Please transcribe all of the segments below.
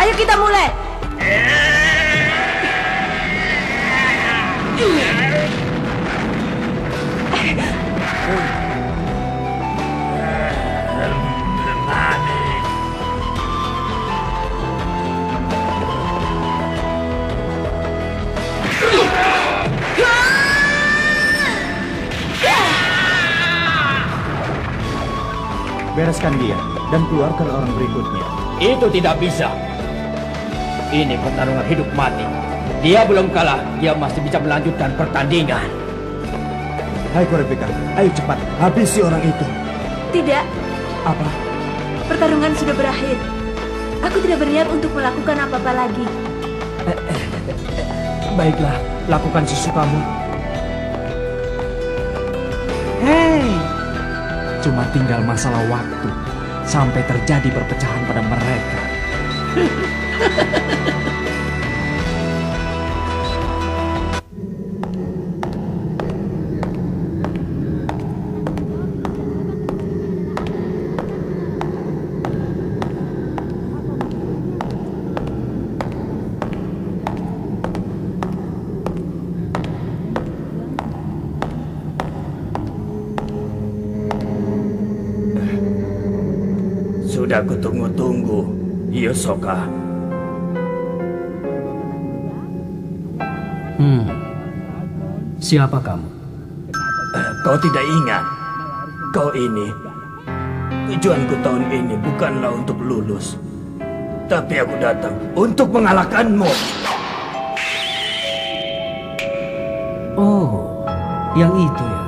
Ayo kita mulai. Bereskan dia dan keluarkan orang berikutnya. Itu tidak bisa. Ini pertarungan hidup mati. Dia belum kalah, dia masih bisa melanjutkan pertandingan. Hai Kurapika, ayo cepat, habisi orang itu. Tidak. Apa? Pertarungan sudah berakhir. Aku tidak berniat untuk melakukan apa-apa lagi. Baiklah, lakukan sesukamu. Hei, cuma tinggal masalah waktu sampai terjadi perpecahan pada mereka. Sudah kutunggu-tunggu, Yosoka. Siapa kamu? Kau tidak ingat? Kau ini, tujuanku tahun ini bukanlah untuk lulus. Tapi aku datang untuk mengalahkanmu. Oh, yang itu ya.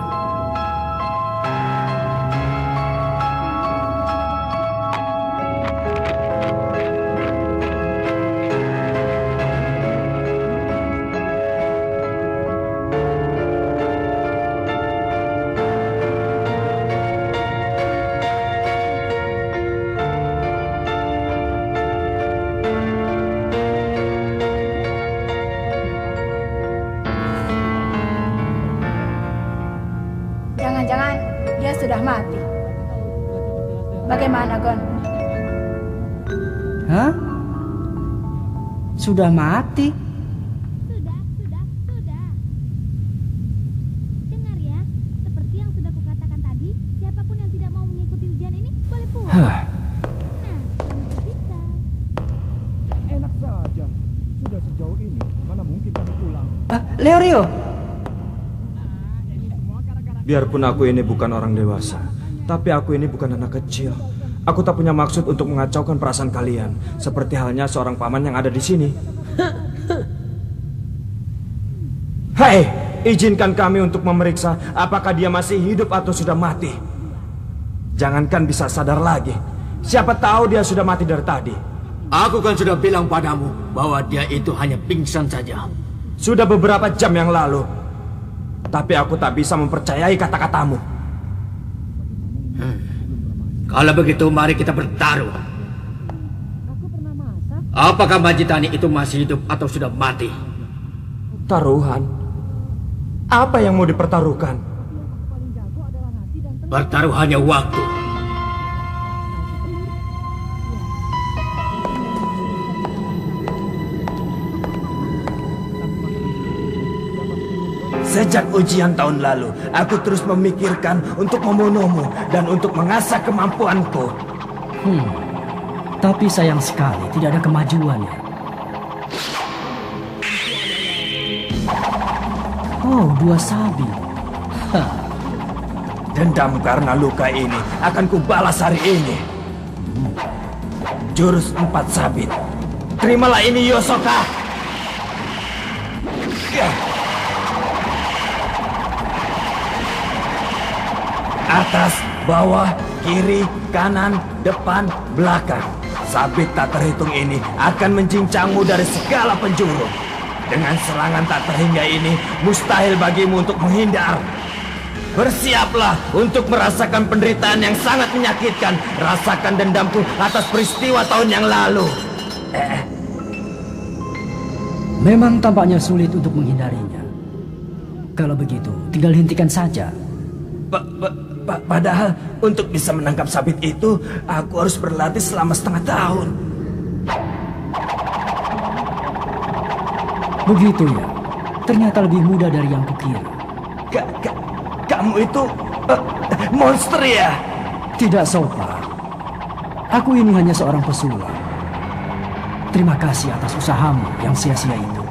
Jangan-jangan dia sudah mati. Bagaimana, Gon? Hah? Sudah mati? Sudah. Dengar ya, seperti yang sudah kukatakan tadi, siapapun yang tidak mau mengikuti ujian ini boleh pulang. Hah. Nah, kamu bisa. Enak saja. Sudah sejauh ini, mana mungkin kami pulang? Leorio. Biarpun aku ini bukan orang dewasa, tapi aku ini bukan anak kecil. Aku tak punya maksud untuk mengacaukan perasaan kalian, seperti halnya seorang paman yang ada di sini. Hei, izinkan kami untuk memeriksa apakah dia masih hidup atau sudah mati. Jangankan bisa sadar lagi. Siapa tahu dia sudah mati dari tadi. Aku kan sudah bilang padamu bahwa dia itu hanya pingsan saja. Sudah beberapa jam yang lalu. Tapi aku tak bisa mempercayai kata-katamu. Kalau begitu mari kita bertaruh. Apakah Majitani itu masih hidup atau sudah mati? Taruhan? Apa yang mau dipertaruhkan? Pertaruhannya waktu. Sejak ujian tahun lalu, aku terus memikirkan untuk membunuhmu dan untuk mengasah kemampuanku. Tapi sayang sekali tidak ada kemajuannya. Oh, 2 sabit. Dendam karena luka ini akan kubalas hari ini. Jurus 4 sabit. Terimalah ini, Yosoka. Atas, bawah, kiri, kanan, depan, belakang. Sabit tak terhitung ini akan mencincangmu dari segala penjuru. Dengan serangan tak terhingga ini, mustahil bagimu untuk menghindar. Bersiaplah untuk merasakan penderitaan yang sangat menyakitkan. Rasakan dendamku atas peristiwa tahun yang lalu. Memang tampaknya sulit untuk menghindarinya. Kalau begitu, tinggal hentikan saja. Padahal untuk bisa menangkap sabit itu, aku harus berlatih selama setengah tahun. Begitu ya. Ternyata lebih mudah dari yang kukira. Kamu itu monster ya? Tidak, Sopa. Aku ini hanya seorang pesulap. Terima kasih atas usahamu yang sia-sia itu.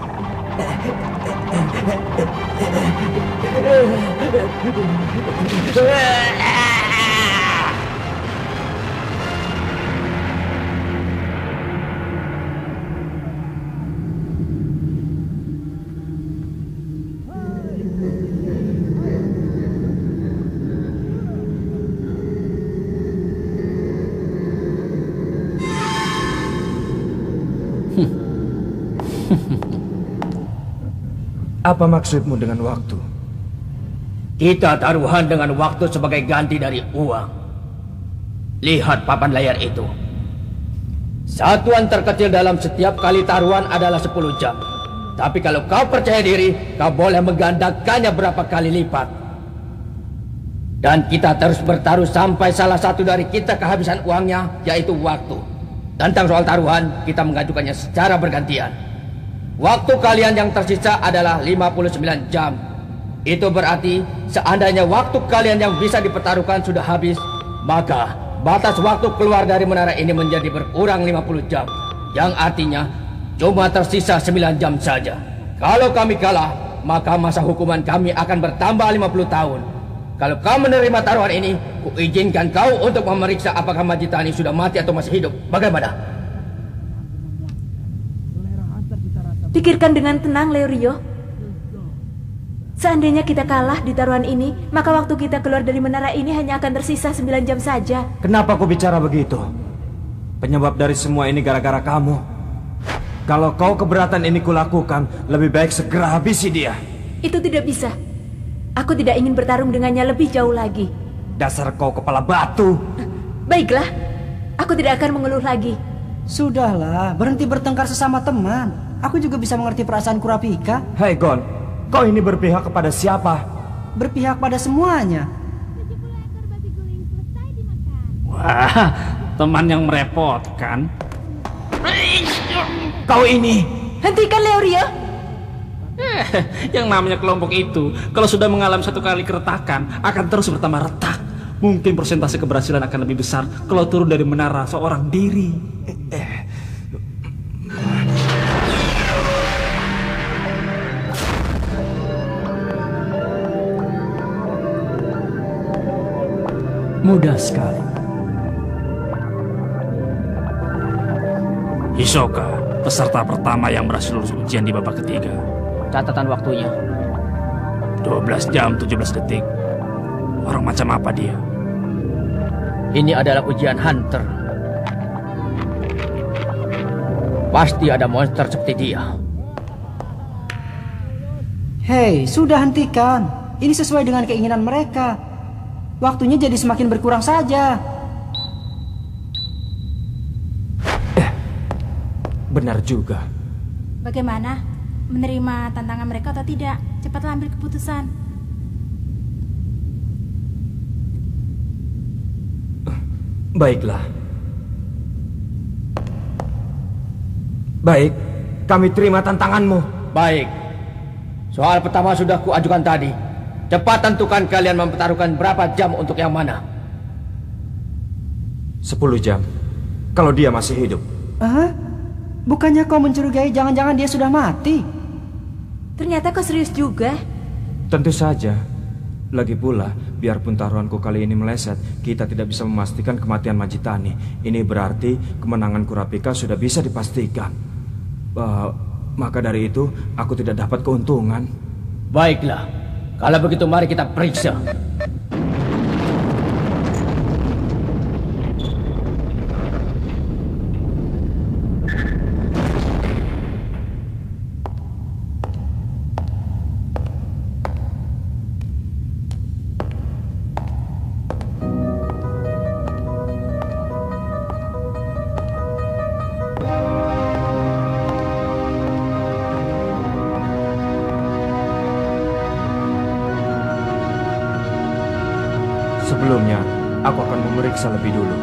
Apa maksudmu dengan waktu? Kita taruhan dengan waktu sebagai ganti dari uang. Lihat papan layar itu. Satuan terkecil dalam setiap kali taruhan adalah 10 jam. Tapi kalau kau percaya diri, kau boleh menggandakannya berapa kali lipat. Dan kita terus bertaruh sampai salah satu dari kita kehabisan uangnya, yaitu waktu. Tentang soal taruhan, kita mengajukannya secara bergantian. Waktu kalian yang tersisa adalah 59 jam. Itu berarti seandainya waktu kalian yang bisa dipertaruhkan sudah habis, maka batas waktu keluar dari menara ini menjadi berkurang 50 jam. Yang artinya cuma tersisa 9 jam saja. Kalau kami kalah, maka masa hukuman kami akan bertambah 50 tahun. Kalau kau menerima taruhan ini, kuizinkan kau untuk memeriksa apakah Majitani sudah mati atau masih hidup. Bagaimana? Pikirkan dengan tenang, Leorio. Seandainya kita kalah di taruhan ini, maka waktu kita keluar dari menara ini hanya akan tersisa 9 jam saja. Kenapa kau bicara begitu? Penyebab dari semua ini gara-gara kamu. Kalau kau keberatan ini kulakukan, lebih baik segera habisi dia. Itu tidak bisa. Aku tidak ingin bertarung dengannya lebih jauh lagi. Dasar kau kepala batu. Baiklah, aku tidak akan mengeluh lagi. Sudahlah, berhenti bertengkar sesama teman. Aku juga bisa mengerti perasaan Kurapika. Hei Gon, kau ini berpihak kepada siapa? Berpihak pada semuanya. 70 ekor babi guling selesai dimakan. Wah, teman yang merepotkan. Kau ini. Hentikan, Leorio. Yang namanya kelompok itu, kalau sudah mengalami satu kali keretakan, akan terus bertambah retak. Mungkin persentase keberhasilan akan lebih besar kalau turun dari menara seorang diri. Mudah sekali. Hisoka, peserta pertama yang berhasil lulus ujian di babak ketiga. Catatan waktunya 12 jam 17 detik. Orang macam apa dia? Ini adalah ujian hunter. Pasti ada monster seperti dia. Hei, sudah hentikan. Ini sesuai dengan keinginan mereka. Waktunya jadi semakin berkurang saja. Benar juga. Bagaimana? Menerima tantangan mereka atau tidak? Cepatlah ambil keputusan. Baiklah. Baik, kami terima tantanganmu. Baik. Soal pertama sudah kuajukan tadi. Cepat tentukan kalian mempertaruhkan berapa jam untuk yang mana. 10 jam. Kalau dia masih hidup. Bukannya kau mencurigai jangan-jangan dia sudah mati? Ternyata kau serius juga. Tentu saja. Lagi pula, biarpun taruhanku kali ini meleset, kita tidak bisa memastikan kematian Majitani. Ini berarti kemenangan Kurapika sudah bisa dipastikan. Maka dari itu, aku tidak dapat keuntungan. Baiklah. Kalau begitu mari kita periksa. Sebelumnya, aku akan memeriksa lebih dulu.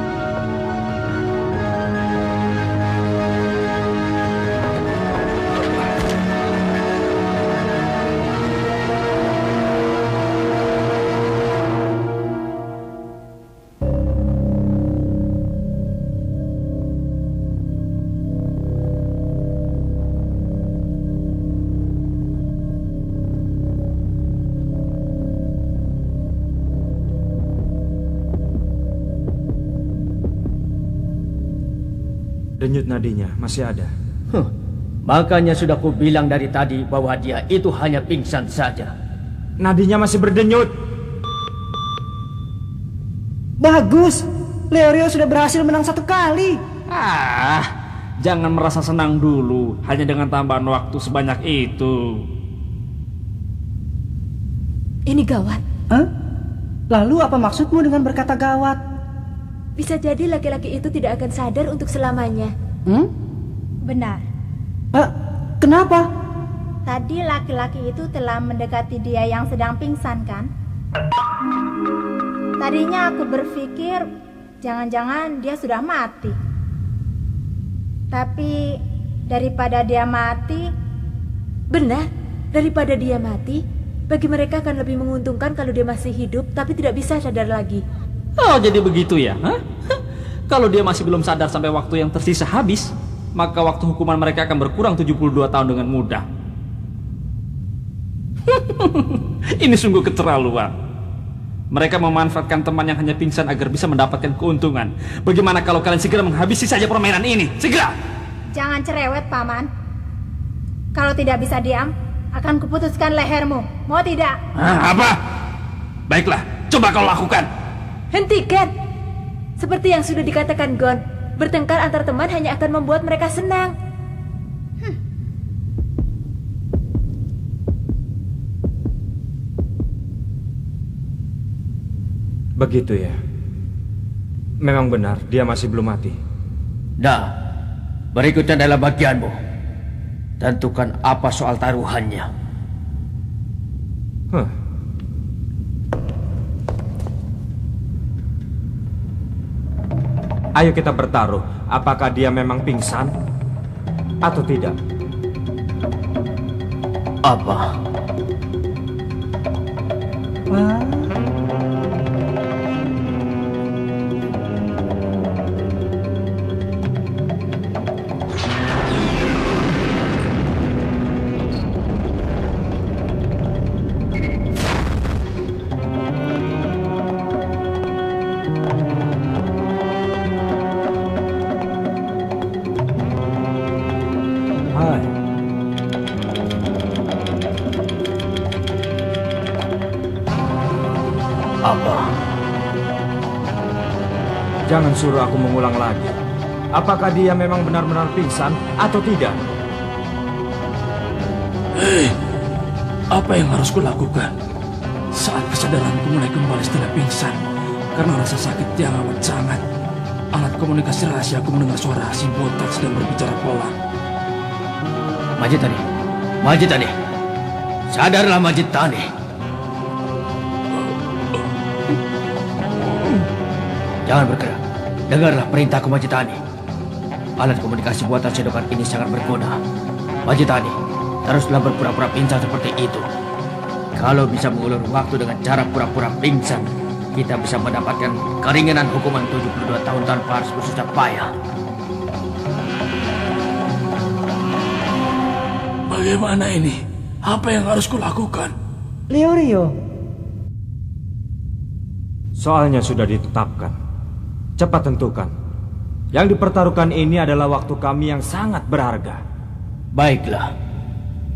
Denyut nadinya masih ada. Makanya sudah kubilang dari tadi bahwa dia itu hanya pingsan saja. Nadinya masih berdenyut. Bagus, Leorio sudah berhasil menang 1 kali. Jangan merasa senang dulu hanya dengan tambahan waktu sebanyak itu. Ini gawat. Hah? Lalu apa maksudmu dengan berkata gawat? Bisa jadi laki-laki itu tidak akan sadar untuk selamanya. Benar. Kenapa? Tadi laki-laki itu telah mendekati dia yang sedang pingsan, kan? Tadinya aku berpikir jangan-jangan dia sudah mati. Tapi daripada dia mati... Benar, daripada dia mati, bagi mereka akan lebih menguntungkan kalau dia masih hidup tapi tidak bisa sadar lagi. Oh, jadi begitu ya? Kalau dia masih belum sadar sampai waktu yang tersisa habis, maka waktu hukuman mereka akan berkurang 72 tahun dengan mudah. Ini sungguh keterlaluan. Mereka memanfaatkan teman yang hanya pingsan agar bisa mendapatkan keuntungan. Bagaimana kalau kalian segera menghabisi saja permainan ini? Segera! Jangan cerewet, Paman. Kalau tidak bisa diam, akan kuputuskan lehermu. Mau tidak? Apa? Baiklah, coba kau lakukan. Hentikan! Seperti yang sudah dikatakan Gon, bertengkar antar teman hanya akan membuat mereka senang. Begitu ya. Memang benar, dia masih belum mati. Nah, berikutnya adalah bagianmu. Tentukan apa soal taruhannya. Ayo kita bertaruh, apakah dia memang pingsan atau tidak? Apa? Hai. Apa? Jangan suruh aku mengulang lagi. Apakah dia memang benar-benar pingsan atau tidak? Apa yang harus kulakukan? Saat kesadaranku mulai kembali setelah pingsan, karena rasa sakit yang amat sangat, alat komunikasi rahasia aku mendengar suara si botak sedang berbicara pelan. Majitani, Majitani, sadarlah Majitani. Jangan bergerak. Dengarlah perintahku Majitani. Alat komunikasi buatan Sedokan ini sangat berguna. Majitani, teruslah berpura-pura pingsan seperti itu. Kalau bisa mengulur waktu dengan cara pura-pura pingsan, kita bisa mendapatkan keringanan hukuman 72 tahun tanpa harus bersusah payah. Bagaimana ini? Apa yang harus kulakukan? Leorio. Soalnya sudah ditetapkan. Cepat tentukan. Yang dipertaruhkan ini adalah waktu kami yang sangat berharga. Baiklah.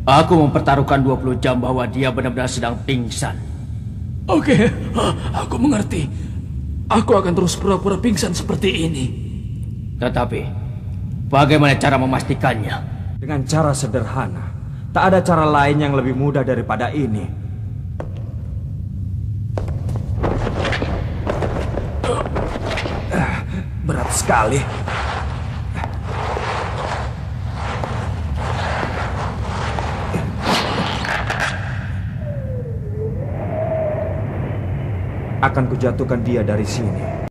Aku mempertaruhkan 20 jam bahwa dia benar-benar sedang pingsan. Oke, aku mengerti. Aku akan terus pura-pura pingsan seperti ini. Tetapi, bagaimana cara memastikannya? Dengan cara sederhana. Tak ada cara lain yang lebih mudah daripada ini. Berat sekali. Akan kujatuhkan dia dari sini.